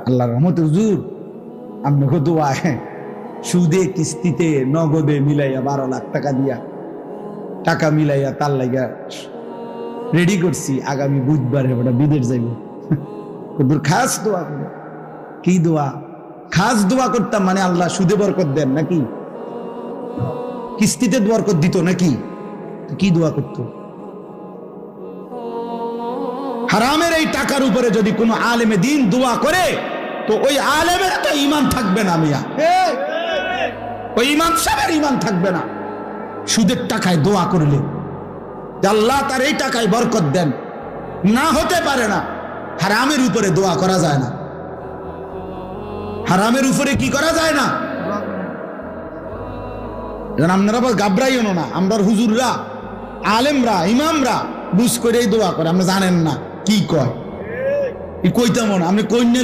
আল্লাহর রহমতে হুজুর আপনাকে দোয়া সুদে কিস্তিতে নগদে মিলাইয়া 12 লাখ টাকা দিয়া টাকা মিলাইয়া তার লাগা রেডি করছি, আগামী বুধবারে ওটা বিদেশ যাইব। খাস দোয়া করে। কি দোয়া? খাস দোয়া করতাম মানে আল্লাহ সুদে বরকত দেন নাকি, কিস্তিতে বরকত দিত নাকি, কি দোয়া করতো? হারামের এই টাকার উপরে যদি কোনো আলেমে দিন দোয়া করে তো ওই আলেমের তো ঈমান থাকবে না মিয়া, ওই ইমাম সাহেবের ঈমান থাকবে না। সুদের টাকায় দোয়া করলে আল্লাহ তার এই টাকায় বরকত দেন, না হতে পারে না। হারামের উপরে দোয়া করা যায় না, হারামের উপরে কি করা যায় না। আপনারা গাবরাইও না, আমরা হুজুররা আলেমরা ইমামরা বুঝ করেই দোয়া করে, আপনি জানেন না কি কয়, কইতাম না আপনি কইনে